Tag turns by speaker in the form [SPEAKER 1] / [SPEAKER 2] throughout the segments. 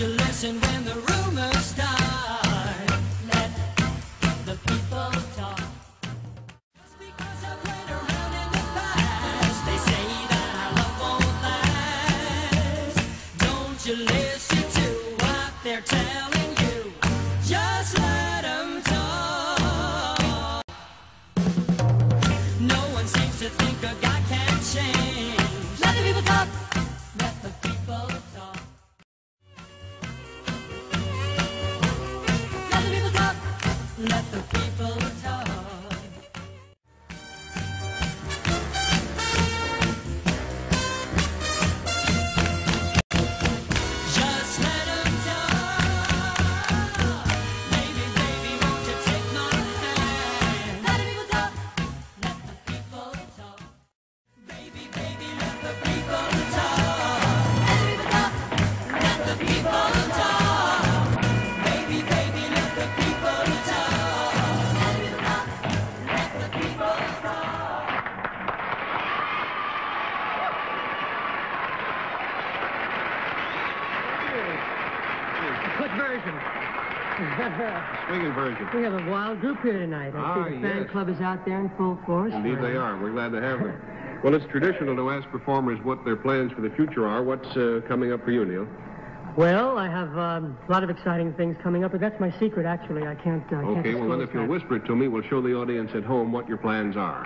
[SPEAKER 1] you listen when the rumors start? Let the people talk. Just because I played around in the past, they say that our love won't last. Don't you listen to what they're telling you? Just let them talk. No one seems to think a guy can change. Let the people talk. Let the people talk. Let the people talk. Let the people talk. Just let them talk. Baby, baby, won't you take my hand? Let the people talk. Let the people talk. Baby, baby, let the people talk. Let the people talk. Baby, baby, let the people talk. Let the people talk.
[SPEAKER 2] Quick version.
[SPEAKER 3] Swinging version.
[SPEAKER 2] We have a wild group here tonight. I see the fan
[SPEAKER 3] yes.
[SPEAKER 2] club is out there in full force.
[SPEAKER 3] Indeed they are. We're glad to have them. Well, it's traditional to ask performers what their plans for the future are. What's coming up for you, Neil?
[SPEAKER 2] Well, I have a lot of exciting things coming up, but that's my secret, actually. I can't
[SPEAKER 3] Okay, well, then
[SPEAKER 2] disclose
[SPEAKER 3] if you'll
[SPEAKER 2] that.
[SPEAKER 3] whisper it to me, we'll show the audience at home what your plans are.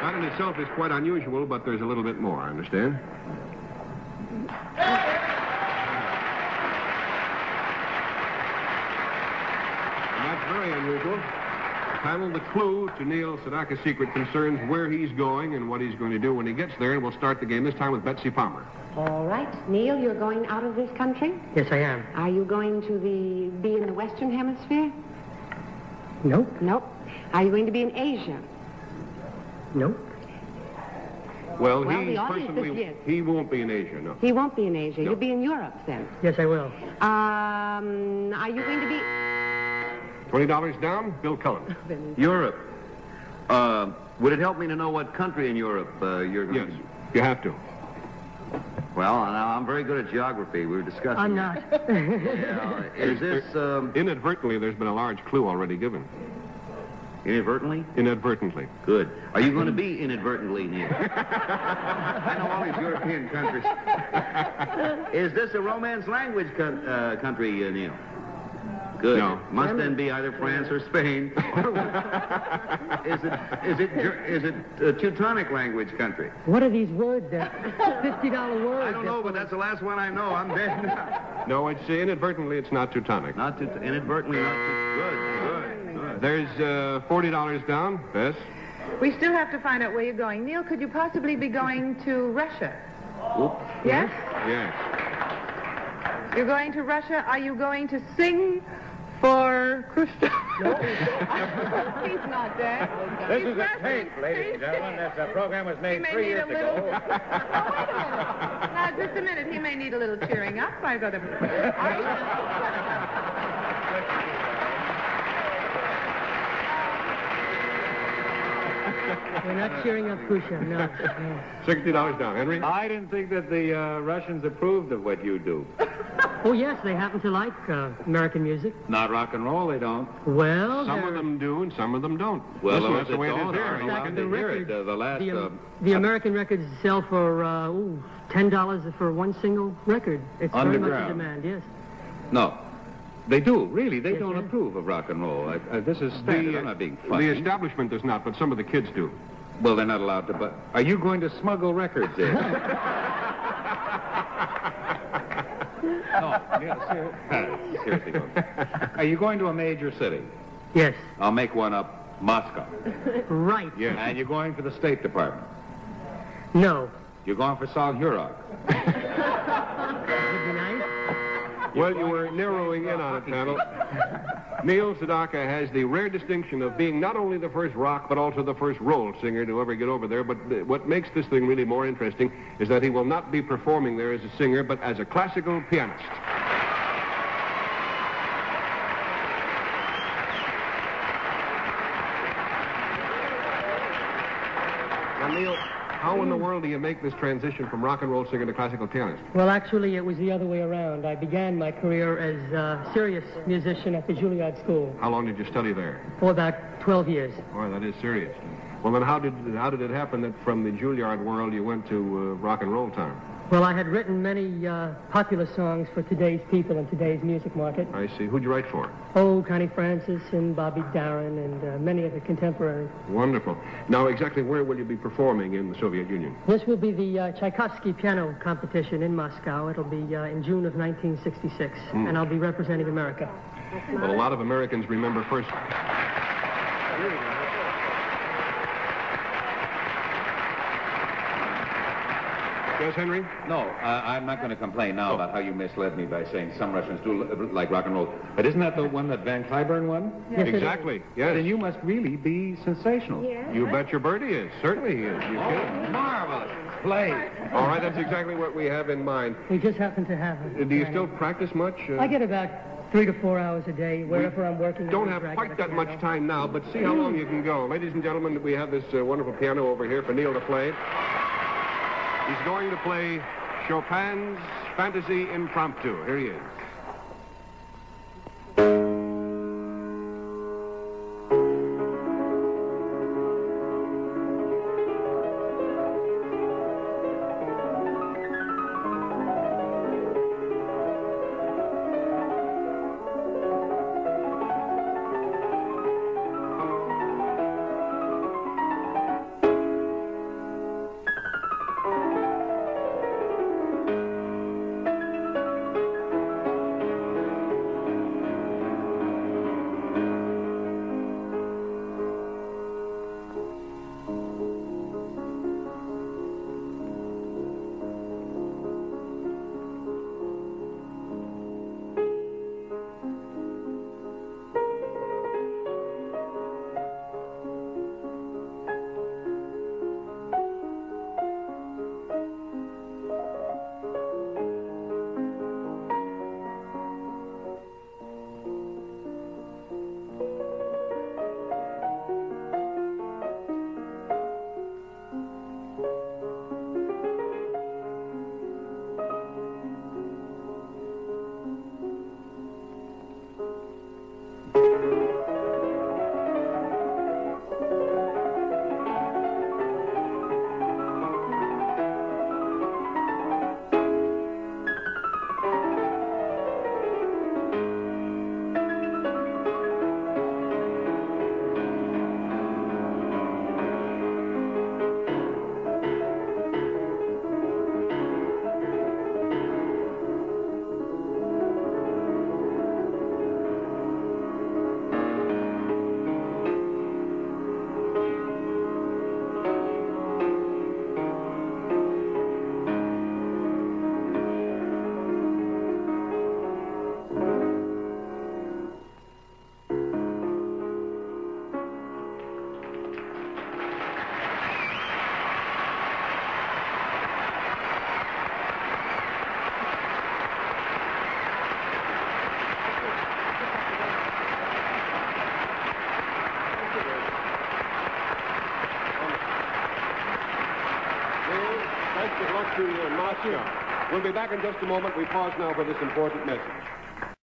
[SPEAKER 3] That in itself is quite unusual, but there's a little bit more, I understand. And that's very unusual. Panel, the clue to Neil Sedaka's secret concerns where he's going and what he's going to do when he gets there, and we'll start the game this time with Betsy Palmer.
[SPEAKER 4] All right. Neil, you're going out of this country?
[SPEAKER 2] Yes, I am.
[SPEAKER 4] Are you going to be in the Western Hemisphere?
[SPEAKER 2] Nope.
[SPEAKER 4] Nope. Are you going to be in Asia?
[SPEAKER 2] Nope.
[SPEAKER 3] Well,
[SPEAKER 4] Well,
[SPEAKER 3] he
[SPEAKER 4] the audience
[SPEAKER 3] personally,
[SPEAKER 4] is yes.
[SPEAKER 3] he won't be in Asia, no.
[SPEAKER 4] He won't be in Asia.
[SPEAKER 3] No.
[SPEAKER 4] You'll be in Europe then.
[SPEAKER 2] Yes, I will.
[SPEAKER 4] Are you going to be...
[SPEAKER 3] $20 down, Bill Cullen.
[SPEAKER 5] Europe. Would it help me to know what country in Europe you're going
[SPEAKER 3] Yes, you have to.
[SPEAKER 5] Well, now, I'm very good at geography. We were discussing
[SPEAKER 2] I'm
[SPEAKER 5] that.
[SPEAKER 2] not.
[SPEAKER 5] Yeah. Is this
[SPEAKER 3] Inadvertently, there's been a large clue already given.
[SPEAKER 5] inadvertently?
[SPEAKER 3] Inadvertently.
[SPEAKER 5] Good. Are you going to be inadvertently, Neil? I know all these European countries. Is this a Romance language country, Neil? Good.
[SPEAKER 3] No.
[SPEAKER 5] Must then be either France or Spain. Is it a Teutonic language country?
[SPEAKER 2] What are these words? $50 words.
[SPEAKER 5] I don't know, but that's the last one I know. I'm dead now.
[SPEAKER 3] No, it's inadvertently, it's not Teutonic.
[SPEAKER 5] Not to inadvertently, not to good.
[SPEAKER 3] There's $40 down, Bess.
[SPEAKER 6] We still have to find out where you're going. Neil, could you possibly be going to Russia? Yes?
[SPEAKER 3] Yes.
[SPEAKER 6] You're going to Russia. Are you going to sing for Khrushchev? No. He's not dead.
[SPEAKER 7] This is a tape, ladies and gentlemen. This program was made 3 years ago.
[SPEAKER 6] Now, just a minute. He may need a little cheering up. I've got a...
[SPEAKER 2] We're not cheering up Khrushchev, no.
[SPEAKER 3] $60 down. Henry?
[SPEAKER 7] I didn't think that the Russians approved of what you do.
[SPEAKER 2] Oh, yes, they happen to like American music.
[SPEAKER 7] Not rock and roll, they don't.
[SPEAKER 2] Well,
[SPEAKER 3] Some of them do and some of them don't.
[SPEAKER 7] Well,
[SPEAKER 3] Listen,
[SPEAKER 7] those
[SPEAKER 3] that's the
[SPEAKER 7] that
[SPEAKER 3] way it is
[SPEAKER 7] don't
[SPEAKER 3] here.
[SPEAKER 7] aren't allowed to hear it. The last...
[SPEAKER 2] the American records sell for $10 for one single record. It's very much in
[SPEAKER 7] Underground.
[SPEAKER 2] demand, yes.
[SPEAKER 7] No. They do, really. They
[SPEAKER 2] Yes,
[SPEAKER 7] don't
[SPEAKER 2] sir.
[SPEAKER 7] approve of rock and roll. This is standard. I'm not being
[SPEAKER 3] The
[SPEAKER 7] funny.
[SPEAKER 3] establishment does not, but some of the kids do.
[SPEAKER 7] Well, they're not allowed to, but... Are you going to smuggle records in? No, seriously, folks. Are you going to a major city?
[SPEAKER 2] Yes.
[SPEAKER 7] I'll make one up. Moscow.
[SPEAKER 2] Right.
[SPEAKER 3] Yes.
[SPEAKER 7] And you're going for the State Department.
[SPEAKER 2] No.
[SPEAKER 7] You're going for Salt Hurock.
[SPEAKER 2] Would be nice.
[SPEAKER 3] Well, you were narrowing in on it, panel. Neil Sedaka has the rare distinction of being not only the first rock, but also the first roll singer to ever get over there. But what makes this thing really more interesting is that he will not be performing there as a singer, but as a classical pianist. Now, Neil, how in the world do you make this transition from rock and roll singer to classical pianist?
[SPEAKER 2] Well, actually, it was the other way around. I began my career as a serious musician at the Juilliard School
[SPEAKER 3] How long did you study there?
[SPEAKER 2] for about 12 years.
[SPEAKER 3] Boy, that is serious. Well, then how did it happen that from the Juilliard world you went to rock and roll time?
[SPEAKER 2] Well, I had written many popular songs for today's people and today's music market.
[SPEAKER 3] I see. Who'd you write for?
[SPEAKER 2] Oh, Connie Francis and Bobby Darin and many of the contemporaries.
[SPEAKER 3] Wonderful. Now, exactly where will you be performing in the Soviet Union?
[SPEAKER 2] This will be the Tchaikovsky piano competition in Moscow. It'll be in June of 1966, and I'll be representing America.
[SPEAKER 3] Well, a lot of Americans remember first... Yes, Henry?
[SPEAKER 7] No, I'm not going to complain now about how you misled me by saying some Russians do like rock and roll. But isn't that the one that Van Cliburn won?
[SPEAKER 2] Yes, it is.
[SPEAKER 3] Exactly, yes.
[SPEAKER 7] Then you must really be sensational.
[SPEAKER 3] You bet your birdie is. Certainly he is. You kidding?
[SPEAKER 7] Marvelous. Play.
[SPEAKER 3] All right, that's exactly what we have in mind.
[SPEAKER 2] We just happen to have it.
[SPEAKER 3] Do you still practice much?
[SPEAKER 2] I get about 3 to 4 hours a day wherever I'm working.
[SPEAKER 3] Don't have quite that much time now, but see how long you can go. Ladies and gentlemen, we have this wonderful piano over here for Neil to play. He's going to play Chopin's Fantasy Impromptu. Here he is. Best of luck to you in Moscow. We'll be back in just a moment. We pause now for this important message.